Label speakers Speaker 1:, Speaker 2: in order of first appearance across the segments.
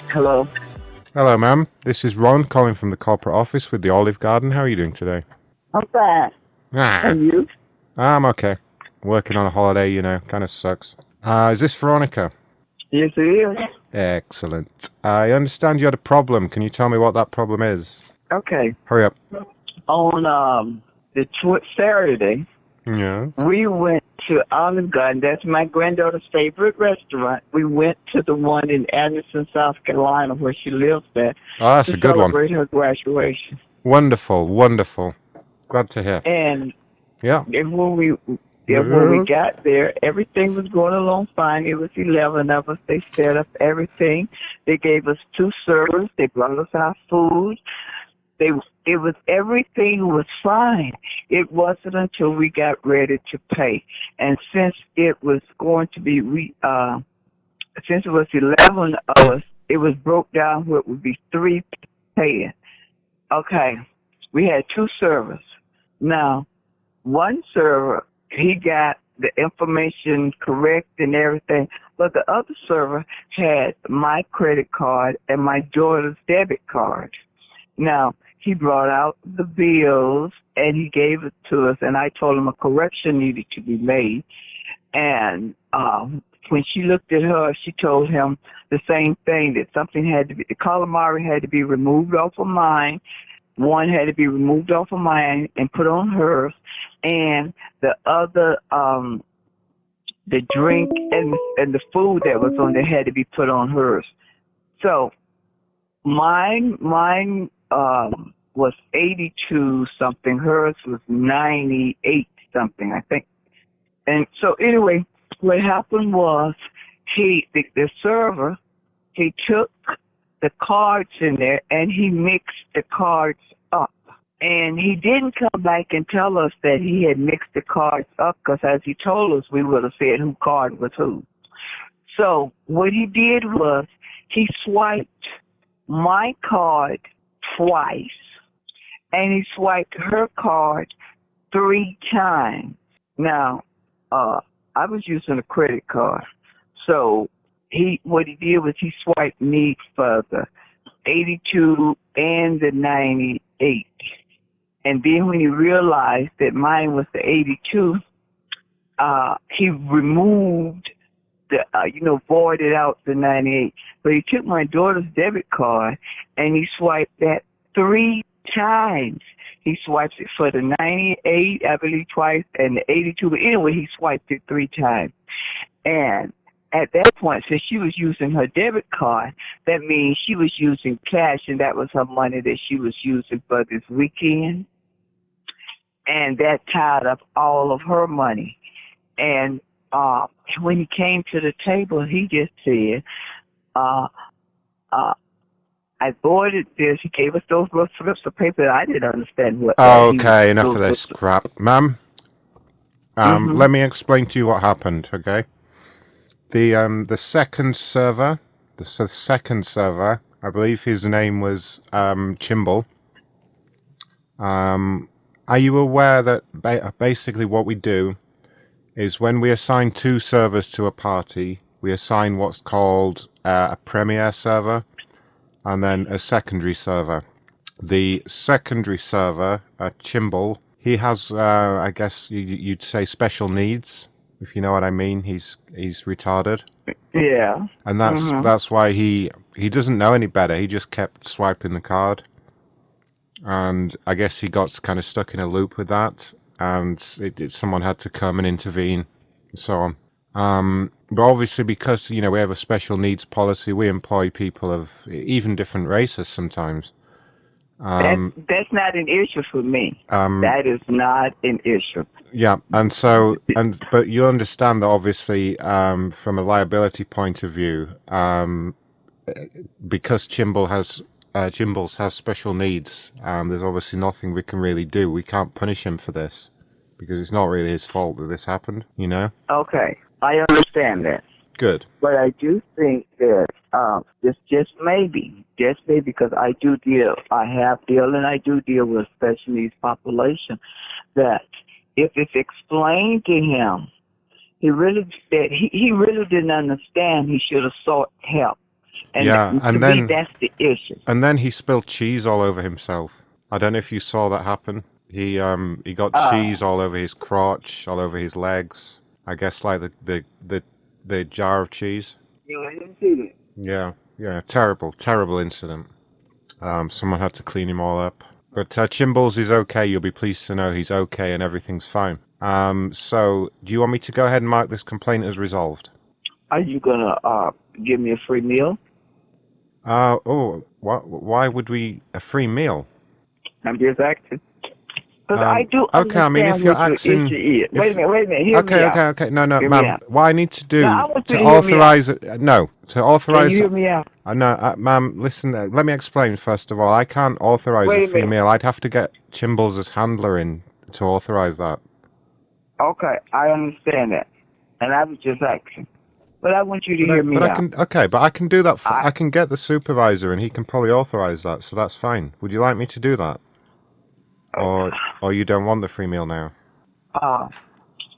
Speaker 1: Hello.
Speaker 2: Hello, ma'am. This is Ron calling from the corporate office with the Olive Garden. How are you doing today?
Speaker 1: I'm fine.
Speaker 2: Ah,
Speaker 1: And you?
Speaker 2: I'm okay. Working on a holiday, kind of sucks. Is this Veronica?
Speaker 1: Yes, it is.
Speaker 2: Excellent. I understand you had a problem. Can you tell me what that problem is?
Speaker 1: Okay.
Speaker 2: Hurry up.
Speaker 1: On the Saturday,
Speaker 2: Yeah.
Speaker 1: we went to Olive Garden. That's my granddaughter's favorite restaurant. We went to the one in Anderson, South Carolina, where she lives at,
Speaker 2: Oh, that's
Speaker 1: to
Speaker 2: a good one.
Speaker 1: celebrate her graduation.
Speaker 2: Wonderful, wonderful. Glad to hear.
Speaker 1: And
Speaker 2: Yeah.
Speaker 1: and when we
Speaker 2: Yeah.
Speaker 1: got there, everything was going along fine. It was 11 of us. They set up everything. They gave us two servers. They brought us our food. They it was everything was fine. It wasn't until we got ready to pay, and since it was 11 of us, it was broke down where it would be three paying. Okay, we had two servers. Now, one server, he got the information correct and everything, but the other server had my credit card and my daughter's debit card. Now, he brought out the bills and he gave it to us, and I told him a correction needed to be made. And when she looked at her, she told him the same thing, that the calamari had to be removed off of mine. One had to be removed off of mine and put on hers, and the other, the drink and the food that was on there had to be put on hers. So mine was 82 something. Hers was 98 something, I think. And so anyway, what happened was the server, he took the cards in there and he mixed the cards up. And he didn't come back and tell us that he had mixed the cards up, because as he told us, we would have said who card was who. So what he did was he swiped my card twice, and he swiped her card three times. Now, I was using a credit card, so what he did was he swiped me for the 82 and the 98, and then when he realized that mine was the 82, he removed voided out the 98. But he took my daughter's debit card and he swiped that three times. He swiped it for the 98, I believe, twice, and the 82. But anyway, he swiped it three times. And at that point, since she was using her debit card, that means she was using cash, and that was her money that she was using for this weekend. And that tied up all of her money. And when he came to the table, he just said, uh, uh, I voided this. He gave us those little slips of paper. I didn't understand what he was,
Speaker 2: Okay, enough of
Speaker 1: those
Speaker 2: this
Speaker 1: little.
Speaker 2: crap. Ma'am,
Speaker 1: Mm-hmm.
Speaker 2: let me explain to you what happened, okay? The second server, I believe his name was Chimble. Are you aware that basically what we do is when we assign two servers to a party, we assign what's called a premier server and then a secondary server. The secondary server, Chimble, he has, I guess you'd say, special needs, if you know what I mean. He's retarded,
Speaker 1: Yeah.
Speaker 2: and that's
Speaker 1: Mm-hmm.
Speaker 2: that's why he doesn't know any better. He just kept swiping the card, and I guess he got kind of stuck in a loop with that, and someone had to come and intervene, and so on. But obviously, because we have a special needs policy, we employ people of even different races sometimes.
Speaker 1: That's not an issue for me.
Speaker 2: Um,
Speaker 1: That is not an issue.
Speaker 2: yeah, but you understand that obviously, from a liability point of view, because Chimbles has special needs. There's obviously nothing we can really do. We can't punish him for this because it's not really his fault that this happened.
Speaker 1: Okay, I understand that.
Speaker 2: Good.
Speaker 1: But I do think that just maybe, because I have deal, and I do deal with special needs population, that if it's explained to him, he really didn't understand, he should have sought help. And
Speaker 2: Yeah,
Speaker 1: to me, that's the issue.
Speaker 2: and then he spilled cheese all over himself. I don't know if you saw that happen. He got cheese all over his crotch, all over his legs. I guess like the jar of cheese.
Speaker 1: You didn't see that.
Speaker 2: Yeah, yeah, terrible incident. Someone had to clean him all up. But Chimbles is okay. You'll be pleased to know he's okay and everything's fine. So do you want me to go ahead and mark this complaint as resolved?
Speaker 1: Are you gonna give me a free meal?
Speaker 2: Why would we a free meal?
Speaker 1: I'm just asking. Because I do
Speaker 2: okay, I mean, if
Speaker 1: understand
Speaker 2: you're
Speaker 1: what your
Speaker 2: asking,
Speaker 1: issue is. Wait a minute. Hear me out.
Speaker 2: okay. No,
Speaker 1: Hear me
Speaker 2: ma'am.
Speaker 1: out.
Speaker 2: What I need to do
Speaker 1: Now, I want you
Speaker 2: to
Speaker 1: to hear me
Speaker 2: authorize it? No, to authorize.
Speaker 1: Can you hear me out?
Speaker 2: No, ma'am. Listen, let me explain first of all. I can't authorize
Speaker 1: Wait
Speaker 2: a
Speaker 1: a
Speaker 2: free
Speaker 1: minute.
Speaker 2: meal. I'd have to get Chimbles' handler in to authorize that.
Speaker 1: Okay, I understand that. And I was just asking. But I want you to hear me out.
Speaker 2: I can do that. I can get the supervisor, and he can probably authorize that. So that's fine. Would you like me to do that? Or you don't want the free meal now?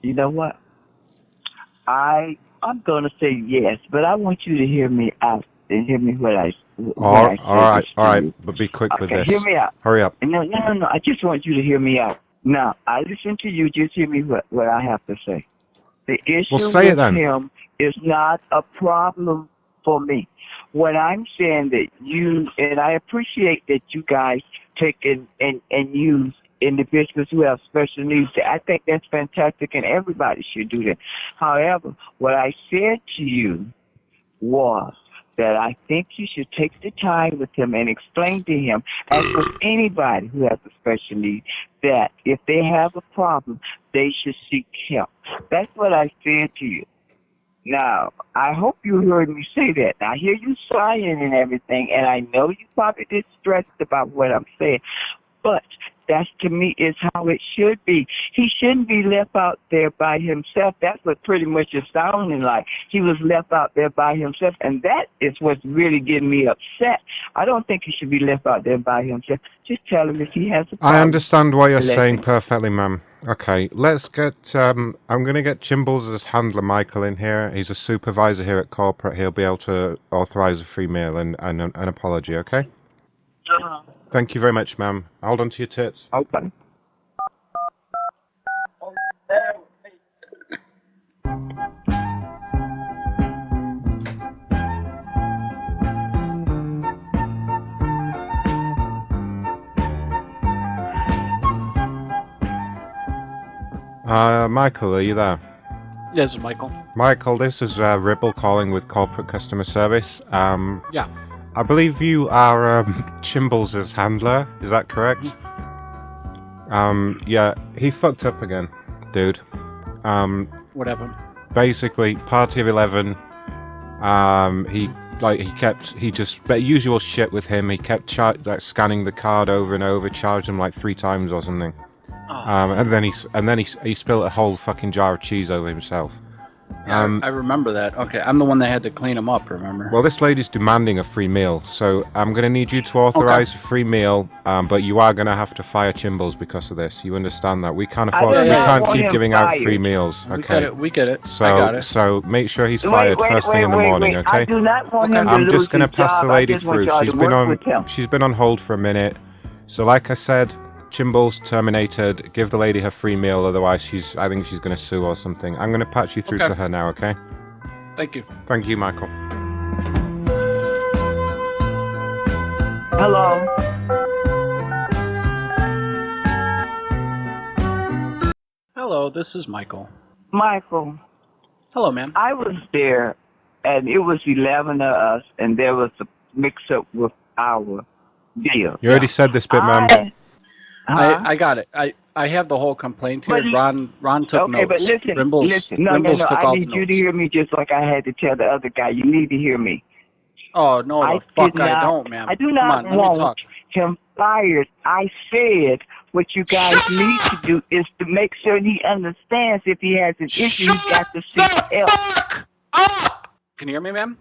Speaker 1: You know what? I'm gonna say yes, but I want you to hear me out and hear me
Speaker 2: All right, but be quick with this.
Speaker 1: Hear me out.
Speaker 2: Hurry up.
Speaker 1: No. I just want you to hear me out. Now, I listen to you. Just hear me what I have to say. The issue
Speaker 2: say it then.
Speaker 1: with him is not a problem for me. What I'm saying that you, and I appreciate that you guys take and use individuals who have special needs. I think that's fantastic and everybody should do that. However, what I said to you was that I think you should take the time with him and explain to him, as with anybody who has a special need, that if they have a problem, they should seek help. That's what I said to you. Now, I hope you heard me say that. Now, I hear you sighing and everything, and I know you probably distressed about what I'm saying, but that to me is how it should be. He shouldn't be left out there by himself. That's what pretty much is sounding like. He was left out there by himself, and that is what's really getting me upset. I don't think he should be left out there by himself. Just tell him if he has a problem.
Speaker 2: I understand what you're saying perfectly, ma'am. Okay, let's get, I'm going to get Chimbles' handler, Michael, in here. He's a supervisor here at corporate. He'll be able to authorize a free meal and an apology, okay? Thank you very much, ma'am. Hold on to your tits.
Speaker 1: Okay.
Speaker 2: Michael, are you there?
Speaker 3: Yes, Michael.
Speaker 2: Michael, this is Ribble calling with corporate customer service.
Speaker 3: Yeah.
Speaker 2: I believe you are Chimbles' handler. Is that correct? Yeah, he fucked up again, dude.
Speaker 3: What happened?
Speaker 2: Basically, party of 11. He just usual shit with him. He kept scanning the card over and over, charged him like 3 times or something.
Speaker 3: Oh.
Speaker 2: And then he spilled a whole fucking jar of cheese over himself.
Speaker 3: Yeah, I remember that. Okay, I'm the one that had to clean him up, remember?
Speaker 2: Well, this lady's demanding a free meal, so I'm going to need you to authorize a free meal, but you are going to have to fire Chimbles because of this. You understand that? We can't afford
Speaker 1: we
Speaker 2: can't keep giving out free meals, okay?
Speaker 3: We get it.
Speaker 2: So,
Speaker 3: I got it.
Speaker 2: So make sure he's fired first thing in the morning, okay?
Speaker 1: I do not want him to
Speaker 2: I'm
Speaker 1: lose
Speaker 2: just going to
Speaker 1: his
Speaker 2: pass the
Speaker 1: job.
Speaker 2: lady
Speaker 1: I just want
Speaker 2: through.
Speaker 1: y'all to
Speaker 2: She's been on hold for a minute. So like I said, Chimbles terminated. Give the lady her free meal, otherwise I think she's going to sue or something. I'm going to patch you through to her now, okay?
Speaker 3: Thank you.
Speaker 2: Thank you, Michael.
Speaker 1: Hello?
Speaker 3: Hello, this is Michael.
Speaker 1: Michael,
Speaker 3: Hello, ma'am.
Speaker 1: I was there, and it was 11 of us, and there was a mix-up with our deal.
Speaker 2: You already said this bit, ma'am.
Speaker 3: I got it. I have the whole complaint here. Ron took notes.
Speaker 1: Okay, but listen. No, I need you to hear me just like I had to tell the other guy. You need to hear me.
Speaker 3: Oh, no, I don't, ma'am.
Speaker 1: I do not want him fired. I said what you guys need to do is to make sure he understands if he has an issue, he's got to seek help.
Speaker 3: Can you hear me, ma'am?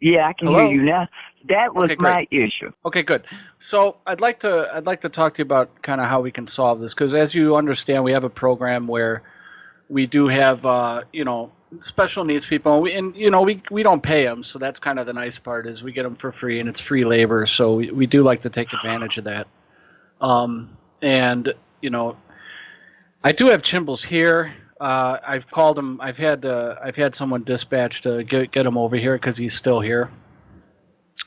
Speaker 1: Yeah, I can hear you now. That was my issue.
Speaker 3: Okay, good. So I'd like to talk to you about kind of how we can solve this, because as you understand, we have a program where we do have special needs people, and we don't pay them, so that's kind of the nice part is we get them for free, and it's free labor, so we do like to take advantage of that. And I do have Chimbles here. I've called him. I've had someone dispatched to get him over here because he's still here.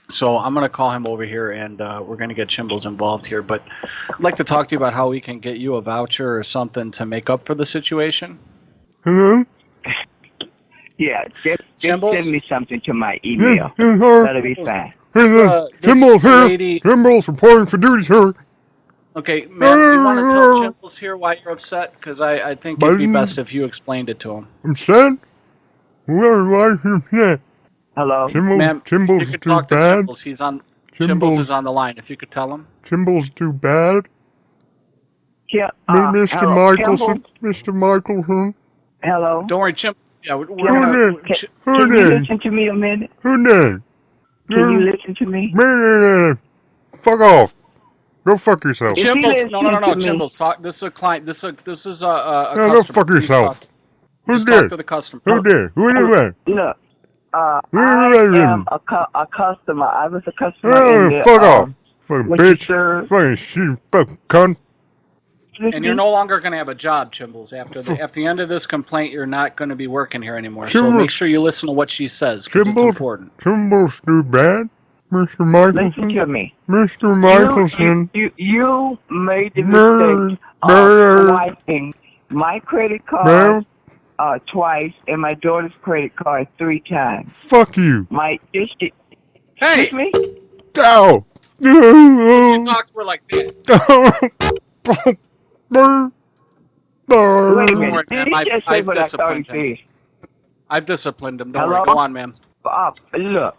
Speaker 3: So I'm gonna call him over here, and we're gonna get Chimbles involved here. But I'd like to talk to you about how we can get you a voucher or something to make up for the situation.
Speaker 2: Hello?
Speaker 1: Yeah, just
Speaker 3: Chimbles?
Speaker 1: send me something to my email.
Speaker 2: Yes, sir.
Speaker 1: That'll be fine.
Speaker 2: Chimbles here. Chimbles reporting for duty, sir.
Speaker 3: Okay, ma'am, do you want to tell Chimbles here why you're upset? Because I think it'd be best if you explained it to him.
Speaker 2: I'm sad? Why are you upset?
Speaker 1: Hello?
Speaker 3: Ma'am,
Speaker 2: Chimbles
Speaker 3: you could
Speaker 2: too
Speaker 3: talk to
Speaker 2: bad?
Speaker 3: Chimbles. Chimbles is on the line. If you could tell him.
Speaker 2: Chimbles too bad?
Speaker 1: Yeah,
Speaker 2: Mr.
Speaker 1: hello,
Speaker 2: Michelson?
Speaker 1: Chimbles?
Speaker 2: Mr. Michelson?
Speaker 1: Hello?
Speaker 3: Don't worry, Chimbles. Yeah,
Speaker 1: Can you listen to me a minute?
Speaker 2: Who did?
Speaker 1: Can you listen to me?
Speaker 2: Man, fuck off. Go fuck yourself.
Speaker 1: If he
Speaker 3: Chimbles, no,
Speaker 1: listens to me-
Speaker 3: Chimbles, talk. This is a client. This is a
Speaker 2: No, go
Speaker 3: customer.
Speaker 2: fuck
Speaker 3: Please
Speaker 2: yourself.
Speaker 3: talk.
Speaker 2: Who
Speaker 3: Just talk to
Speaker 2: did?
Speaker 3: the customer.
Speaker 2: Who did? Who did what?
Speaker 1: Look, I
Speaker 2: Who
Speaker 1: am a customer. I was a customer in the,
Speaker 2: fuck off. Fucking
Speaker 1: what you
Speaker 2: bitch.
Speaker 1: serve.
Speaker 2: Fucking shit. Fucking cunt.
Speaker 3: And you're no longer going to have a job, Chimbles. After the end of this complaint, you're not going to be working here anymore. So
Speaker 2: Chimbles.
Speaker 3: make sure you listen to what she says because it's important.
Speaker 2: Chimbles too bad? Mr. Michelson?
Speaker 1: Listen to me.
Speaker 2: Mr. Michelson?
Speaker 1: You made the
Speaker 2: Ma'am.
Speaker 1: mistake of swiping my credit card twice and my daughter's credit card 3 times.
Speaker 2: Fuck you.
Speaker 3: Hey!
Speaker 1: Excuse me?
Speaker 2: Ow!
Speaker 3: You talk to her like that.
Speaker 1: Wait a
Speaker 3: Don't
Speaker 1: minute.
Speaker 3: worry,
Speaker 1: Did
Speaker 3: ma'am.
Speaker 1: he just say
Speaker 3: I've
Speaker 1: what I thought he
Speaker 3: disciplined him.
Speaker 1: said?
Speaker 3: I've disciplined him. Don't
Speaker 1: Hello?
Speaker 3: worry. Go on, ma'am.
Speaker 1: Look.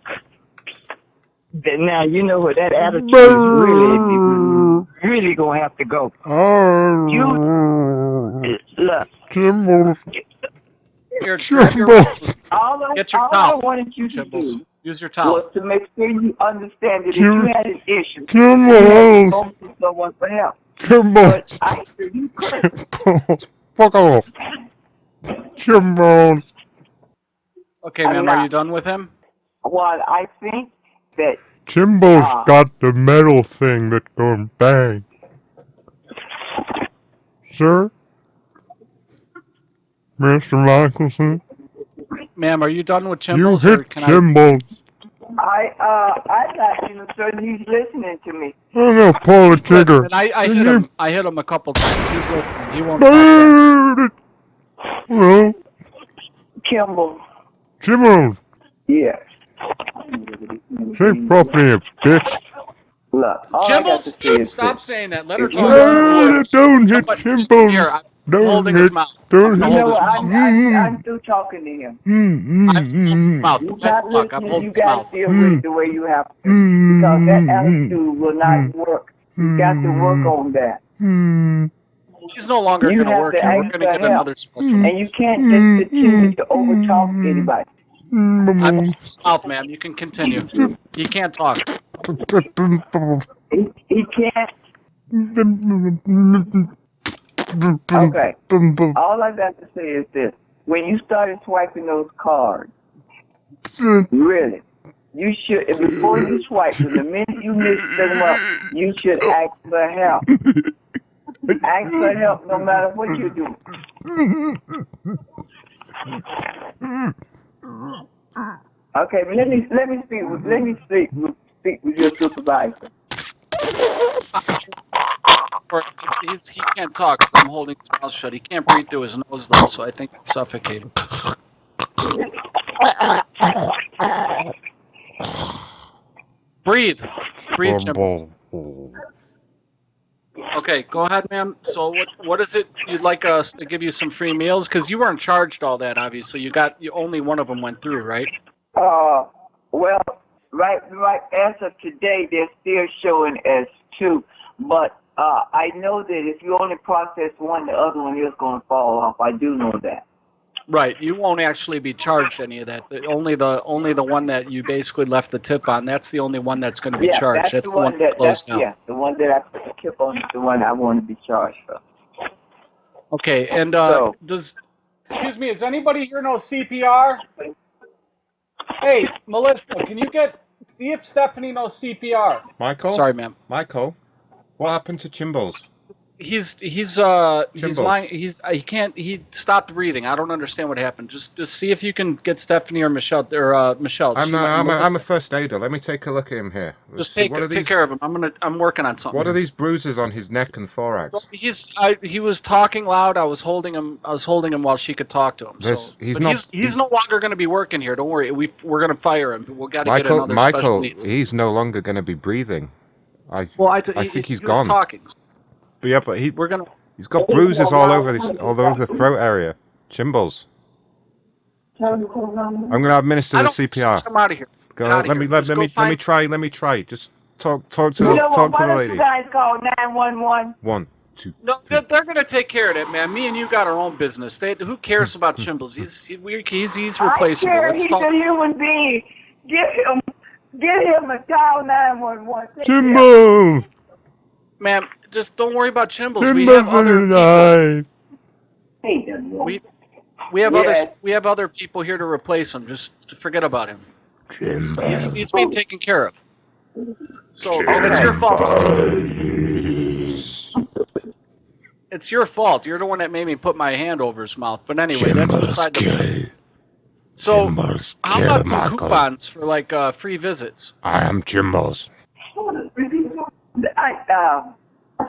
Speaker 1: Now you know what that attitude is really gonna have to go. You look.
Speaker 2: Chimbles.
Speaker 3: Here,
Speaker 2: Chimbles.
Speaker 3: Get your
Speaker 1: all
Speaker 3: towel.
Speaker 1: I wanted you to
Speaker 3: Chimbles.
Speaker 1: do
Speaker 3: Use your towel.
Speaker 1: was to make sure you understand that if you had an issue,
Speaker 2: Chimbles.
Speaker 1: you had to go to someone for help.
Speaker 2: Chimbles.
Speaker 1: But I sure you could.
Speaker 2: Fuck off. Chimbles.
Speaker 3: Okay, ma'am. Are you done with him?
Speaker 1: Well, I think that
Speaker 2: Chimbles got the metal thing that's going bang. Sir? Mr. Michelson?
Speaker 3: Ma'am, are you done with
Speaker 2: You
Speaker 3: Chimbles?
Speaker 2: hit Chimbles.
Speaker 1: I'm not even certain he's listening to me.
Speaker 2: I'm gonna pull the trigger.
Speaker 3: I hit him. I hit him a couple times. He's listening. He won't stop.
Speaker 2: Hello?
Speaker 1: Kimball.
Speaker 2: Chimbles.
Speaker 1: Yes.
Speaker 2: Say properly, you bitch.
Speaker 1: Look, all I got to say
Speaker 3: Chimbles,
Speaker 1: is
Speaker 3: stop
Speaker 1: this.
Speaker 3: saying that. Let her
Speaker 1: If
Speaker 3: talk.
Speaker 1: you
Speaker 2: Don't hit
Speaker 3: But
Speaker 2: Chimbles.
Speaker 3: Here, I'm
Speaker 2: Don't
Speaker 3: holding
Speaker 2: hit.
Speaker 3: his mouth.
Speaker 2: Don't
Speaker 3: I'm
Speaker 1: You
Speaker 3: hold
Speaker 1: know
Speaker 3: his
Speaker 1: what?
Speaker 3: mouth.
Speaker 1: I'm through talking to him.
Speaker 3: I'm holding his mouth.
Speaker 1: You're
Speaker 3: Let
Speaker 1: not
Speaker 3: him talk. I'm
Speaker 1: listening.
Speaker 3: holding
Speaker 1: You
Speaker 3: his
Speaker 1: got
Speaker 3: mouth.
Speaker 1: to deal with it the way you have to. Because that attitude will not work. You got to work on that.
Speaker 3: He's no longer
Speaker 1: You
Speaker 3: going to
Speaker 1: have
Speaker 3: work
Speaker 1: to
Speaker 3: here. We're
Speaker 1: ask
Speaker 3: going to
Speaker 1: for
Speaker 3: get
Speaker 1: help.
Speaker 3: another special.
Speaker 1: And you can't just continue to overtalk anybody.
Speaker 3: I'm holding his mouth, ma'am. You can continue. He can't talk.
Speaker 1: He can't. Okay. All I got to say is this. When you started swiping those cards, really, you should, before you swipe them, the minute you mix them up, you should ask for help. Ask for help no matter what you do. Okay, let me speak with your supervisor.
Speaker 3: He can't talk. So I'm holding his mouth shut. He can't breathe through his nose, though, so I think it's suffocating. Breathe. Breathe, Chimbles. Okay, go ahead, ma'am. So what is it you'd like us to give you some free meals? Because you weren't charged all that, obviously. You only one of them went through, right?
Speaker 1: Well, right. As of today, they're still showing as 2, but I know that if you only process one, the other one is going to fall off. I do know that.
Speaker 3: Right. You won't actually be charged any of that. Only the one that you basically left the tip on. That's the only one that's going to be charged. That's the one that closed out.
Speaker 1: Yeah, the one that I put the tip on is the one I want to be charged for.
Speaker 3: Okay. And Excuse me, does anybody here know CPR? Hey, Melissa, can you see if Stephanie knows CPR?
Speaker 2: Michael?
Speaker 3: Sorry, ma'am.
Speaker 2: Michael? What happened to Chimbles?
Speaker 3: He's
Speaker 2: Chimbles.
Speaker 3: lying. He stopped breathing. I don't understand what happened. Just see if you can get Stephanie or Michelle Michelle.
Speaker 2: I'm a first aider. Let me take a look at him here.
Speaker 3: Just take care of him. I'm working on something.
Speaker 2: What are these bruises on his neck and thorax?
Speaker 3: He was talking loud. I was holding him while she could talk to him. He's no longer going to be working here. Don't worry. We're going to fire him. We'll got to get another special needs.
Speaker 2: He's no longer going to be breathing. I think he's gone.
Speaker 3: He was talking.
Speaker 2: But yeah, but he's got bruises all over the throat area. Chimbles. I'm going to administer the CPR.
Speaker 3: Come out of here.
Speaker 2: Go. Let me try. Just talk to the lady.
Speaker 1: Why don't you guys call 911?
Speaker 2: 1, 2.
Speaker 3: No, they're going to take care of that, man. Me and you got our own business. Who cares about Chimbles? He's replaceable.
Speaker 1: I care. He's a human being. Get him a dial 911.
Speaker 2: Chimbles.
Speaker 3: Ma'am, just don't worry about Chimbles. We have other people. We have other people here to replace him. Just forget about him. He's being taken care of. So, and it's your fault. It's your fault. You're the one that made me put my hand over his mouth. But anyway, that's beside the point. So, how about some coupons for like free visits?
Speaker 2: I am Chimbles.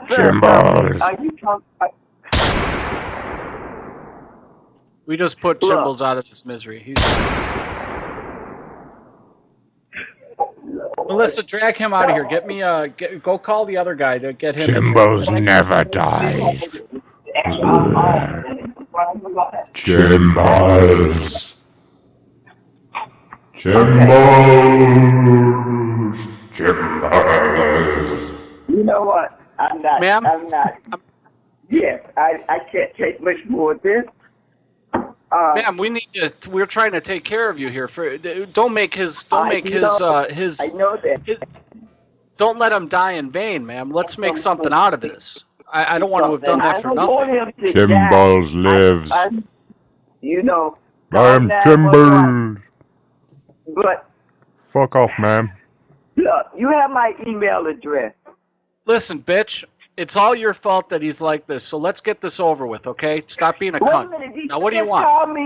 Speaker 1: Chimbles.
Speaker 3: We just put Chimbles out of his misery. Melissa, drag him out of here. Get me go call the other guy to get him.
Speaker 2: Chimbles never dies. Chimbles. Chimbles.
Speaker 1: You know what? I'm not.
Speaker 3: Ma'am?
Speaker 1: I'm not. Yes, I can't take much more of this.
Speaker 3: Ma'am, we're trying to take care of you here. Don't make his. I
Speaker 1: know that.
Speaker 3: Don't let him die in vain, ma'am. Let's make something out of this. I don't want to have done that for nothing.
Speaker 2: Chimbles lives. I am Chimbles.
Speaker 1: But
Speaker 2: fuck off, ma'am.
Speaker 1: Look, you have my email address.
Speaker 3: Listen, bitch. It's all your fault that he's like this, so let's get this over with, okay? Stop being a cunt. Now, what do you want?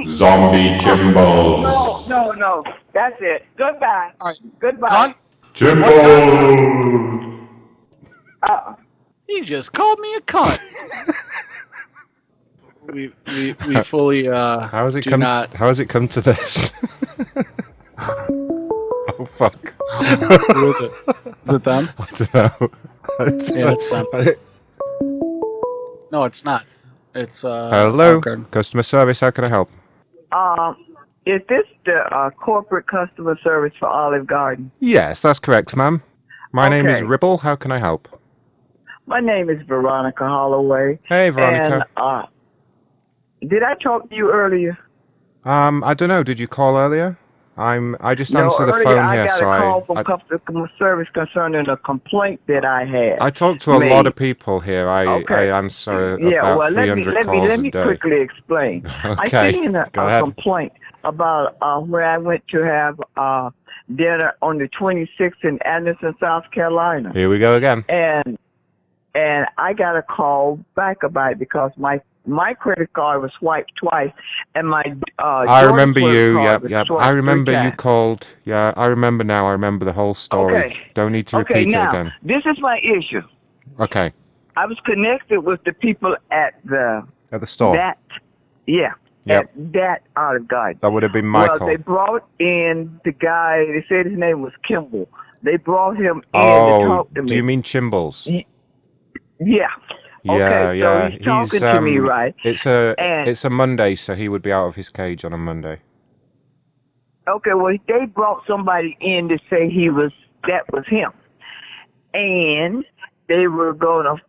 Speaker 2: Zombie Chimbles.
Speaker 1: No. That's it. Goodbye.
Speaker 3: All right.
Speaker 1: Goodbye.
Speaker 3: Cunt?
Speaker 2: Chimbles.
Speaker 3: He just called me a cunt. we fully
Speaker 2: How has it come to this? Oh fuck.
Speaker 3: Who is it? Is it them?
Speaker 2: I don't know.
Speaker 3: It's them. No, it's not. It's
Speaker 2: hello, customer service. How can I help?
Speaker 1: Is this the corporate customer service for Olive Garden?
Speaker 2: Yes, that's correct, ma'am. My name is Ripple. How can I help?
Speaker 1: My name is Veronica Holloway.
Speaker 2: Hey, Veronica.
Speaker 1: And, did I talk to you earlier?
Speaker 2: I don't know. Did you call earlier? I just answered the phone here, so
Speaker 1: I got a call from customer service concerning a complaint that I had.
Speaker 2: I talk to a lot of people here. I answer about 300 calls
Speaker 1: let me
Speaker 2: a day.
Speaker 1: quickly explain.
Speaker 2: Okay,
Speaker 1: I seen a complaint about where I went to have dinner on the 26th in Anderson, South Carolina.
Speaker 2: Here we go again.
Speaker 1: And I got a call back about it because my credit card was swiped twice, and my
Speaker 2: I remember you. Yep. I remember you
Speaker 1: times.
Speaker 2: called. Yeah, I remember now. I remember the whole story.
Speaker 1: Okay.
Speaker 2: Don't need to repeat it again.
Speaker 1: This is my issue.
Speaker 2: Okay.
Speaker 1: I was connected with the people at the
Speaker 2: store.
Speaker 1: At that Olive Garden.
Speaker 2: That would have been Michael.
Speaker 1: Well, they brought in the guy. They said his name was Kimball. They brought him in to talk to me.
Speaker 2: Do you mean Chimbles?
Speaker 1: Yeah. Okay, so he's talking to me, right?
Speaker 2: It's a Monday, so he would be out of his cage on a Monday.
Speaker 1: Okay, well, they brought somebody in to say that was him. And they were going to,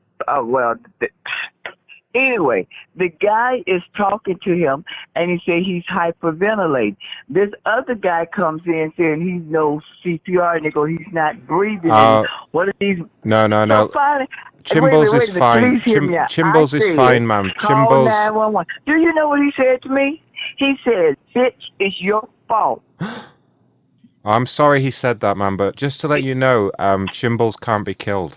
Speaker 1: anyway, the guy is talking to him, and he said he's hyperventilating. This other guy comes in saying he knows CPR, and they go, he's not breathing. What are these?
Speaker 2: No.
Speaker 1: So finally,
Speaker 2: Chimbles
Speaker 1: wait
Speaker 2: is
Speaker 1: a minute,
Speaker 2: fine.
Speaker 1: please hear me out.
Speaker 2: Chimbles
Speaker 1: I
Speaker 2: is
Speaker 1: said,
Speaker 2: fine, ma'am.
Speaker 1: call
Speaker 2: Chimbles.
Speaker 1: 911. Do you know what he said to me? He said, "Bitch, it's your fault."
Speaker 2: I'm sorry he said that, man, but just to let you know, Chimbles can't be killed.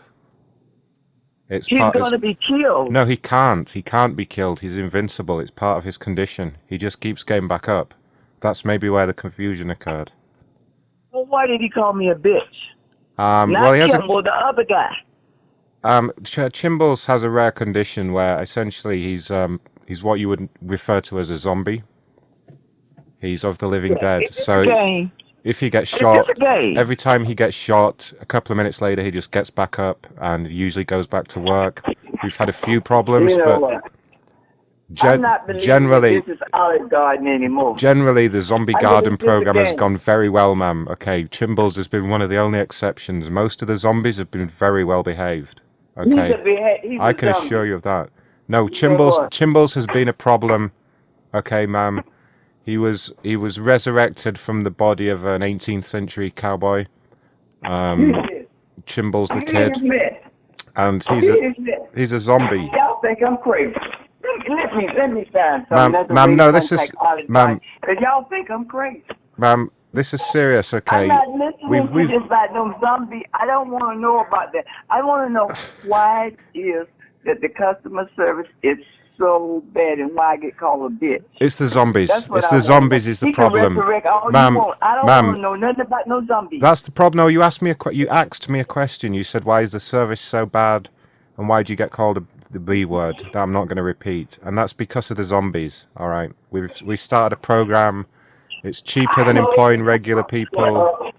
Speaker 1: He's going to be killed.
Speaker 2: No, he can't. He can't be killed. He's invincible. It's part of his condition. He just keeps getting back up. That's maybe where the confusion occurred.
Speaker 1: Well, why did he call me a bitch?
Speaker 2: Well,
Speaker 1: Not
Speaker 2: he has
Speaker 1: Chimble, the other guy.
Speaker 2: Chimbles has a rare condition where essentially he's what you would refer to as a zombie. He's of the living dead. So if he gets shot, every time he gets shot, a couple of minutes later he just gets back up and usually goes back to work. We've had a few problems, but generally,
Speaker 1: this is Olive Garden anymore.
Speaker 2: Generally, the zombie garden program has gone very well, ma'am. Okay, Chimbles has been one of the only exceptions. Most of the zombies have been very well behaved. Okay, I can assure you of that. No, Chimbles has been a problem. Okay, ma'am. He was resurrected from the body of an 18th century cowboy. Chimbles the kid, and he's a zombie.
Speaker 1: Y'all think I'm crazy? Let me find something.
Speaker 2: Ma'am, no, this is ma'am.
Speaker 1: Y'all think I'm crazy?
Speaker 2: Ma'am, this is serious. Okay,
Speaker 1: I'm not listening to this about no zombie. I don't want to know about that. I want to know why it is that the customer service is so bad and why I get called a bitch.
Speaker 2: It's the zombies. It's the zombies is the problem.
Speaker 1: Ma'am, I don't want to know nothing about no zombies.
Speaker 2: That's the problem. No, you asked me a question. You said, why is the service so bad and why do you get called the B word that I'm not going to repeat? And that's because of the zombies. All right. We started a program. It's cheaper than employing regular people.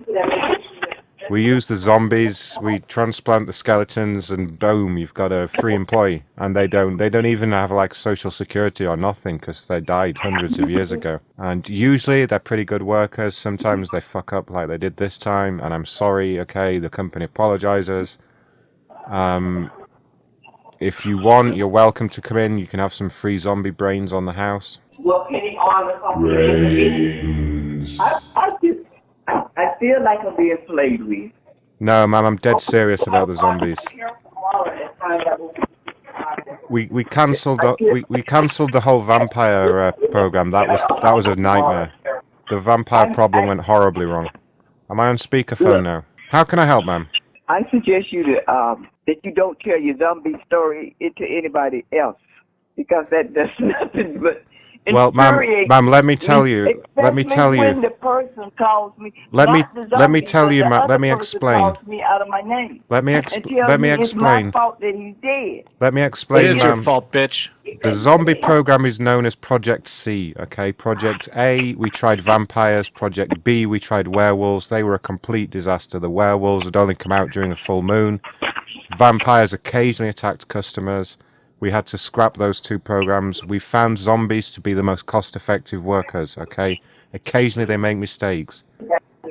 Speaker 2: We use the zombies, we transplant the skeletons, and boom, you've got a free employee. And they don't even have like social security or nothing because they died hundreds of years ago. And usually they're pretty good workers. Sometimes they fuck up like they did this time, and I'm sorry. Okay, the company apologizes. If you want, you're welcome to come in. You can have some free zombie brains on the house.
Speaker 1: Brains. I feel like I'm being played with.
Speaker 2: No, ma'am, I'm dead serious about the zombies. We cancelled we cancelled the whole vampire program. That was a nightmare. The vampire problem went horribly wrong. Am I on speakerphone now? How can I help, ma'am?
Speaker 1: I suggest you that you don't tell your zombie story to anybody else because that does nothing but.
Speaker 2: Well, ma'am, let me tell you. When the
Speaker 1: person calls me,
Speaker 2: let me tell you, ma'am. Let me explain.
Speaker 1: Calls me out of my name.
Speaker 2: Let me explain.
Speaker 1: It's my fault that he's dead.
Speaker 2: Let me explain,
Speaker 3: ma'am. It is your fault, bitch.
Speaker 2: The zombie program is known as Project C. Okay, Project A, we tried vampires. Project B, we tried werewolves. They were a complete disaster. The werewolves had only come out during a full moon. Vampires occasionally attacked customers. We had to scrap those two programs. We found zombies to be the most cost-effective workers, okay? Occasionally they make mistakes,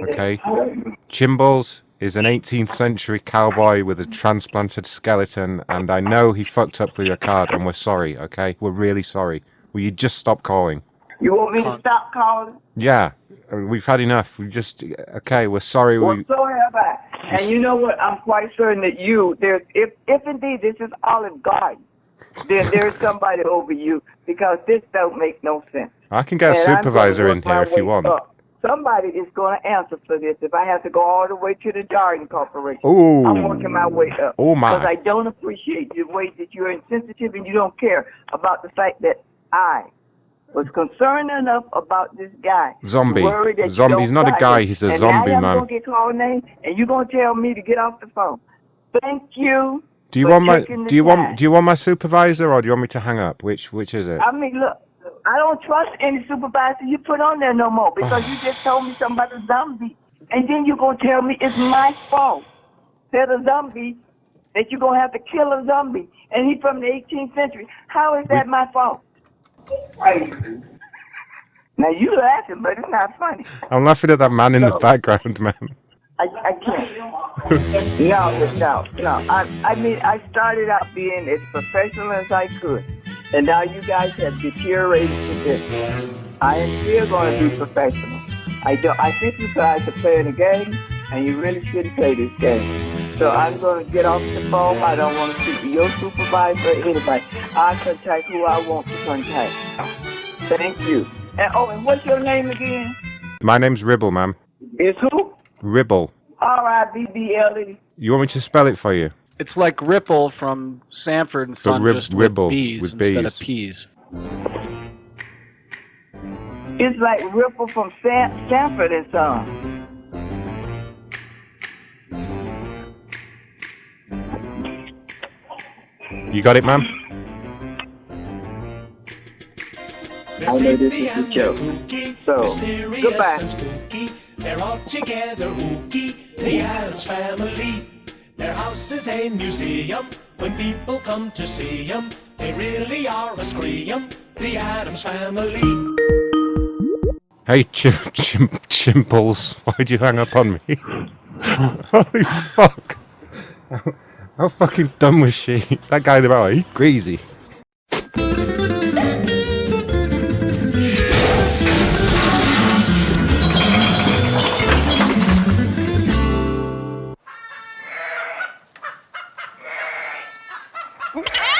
Speaker 2: okay? Chimbles is an 18th century cowboy with a transplanted skeleton, and I know he fucked up with your card, and we're sorry, okay? We're really sorry. Will you just stop calling?
Speaker 1: You want me to stop calling?
Speaker 2: Yeah, we've had enough. Okay, we're sorry.
Speaker 1: Well, so have I. And you know what? I'm quite certain that if indeed this is Olive Garden, then there's somebody over you because this don't make no sense.
Speaker 2: I can get a supervisor in here if you want.
Speaker 1: Somebody is going to answer for this if I have to go all the way to the Garden Corporation.
Speaker 2: Ooh.
Speaker 1: I'm working my way up.
Speaker 2: Oh, my.
Speaker 1: Because I don't appreciate the way that you're insensitive and you don't care about the fact that I was concerned enough about this guy.
Speaker 2: Zombie. He's not a guy, he's a zombie, man.
Speaker 1: And now I'm going to get called name and you're going to tell me to get off the phone. Thank you.
Speaker 2: Do you want my supervisor or do you want me to hang up? Which is it?
Speaker 1: I mean, look, I don't trust any supervisor you put on there no more because you just told me something about a zombie, and then you're gonna tell me it's my fault. Said a zombie that you're gonna have to kill a zombie, and he from the 18th century. How is that my fault? Right. Now you laughing, but it's not funny.
Speaker 2: I'm laughing at that man in the background, man.
Speaker 1: I can't. No. I mean, I started out being as professional as I could, and now you guys have deteriorated to this. I am still going to be professional. I think you guys are playing a game, and you really shouldn't play this game. So I'm going to get off the phone. I don't want to speak to your supervisor or anybody. I contact who I want to contact. Thank you. And what's your name again?
Speaker 2: My name's Ribble, ma'am.
Speaker 1: It's who?
Speaker 2: Ribble.
Speaker 1: R-I-B-B-L-E.
Speaker 2: You want me to spell it for you?
Speaker 3: It's like Ripple from Sanford and Son, just with
Speaker 2: Ribble
Speaker 3: B's
Speaker 2: with
Speaker 3: instead
Speaker 2: B's.
Speaker 3: of P's.
Speaker 1: It's like Ripple from Sanford and Son.
Speaker 2: You got it, ma'am?
Speaker 1: I know this is a joke. So, goodbye.
Speaker 4: They're all together ooky, the Addams Family. Their house is a museum. When people come to see them, they really are a scream. The Addams Family.
Speaker 2: Hey, Chimbles, why'd you hang up on me? Holy fuck! How fucking dumb was she? That guy in the bar, he's crazy.
Speaker 5: Ah!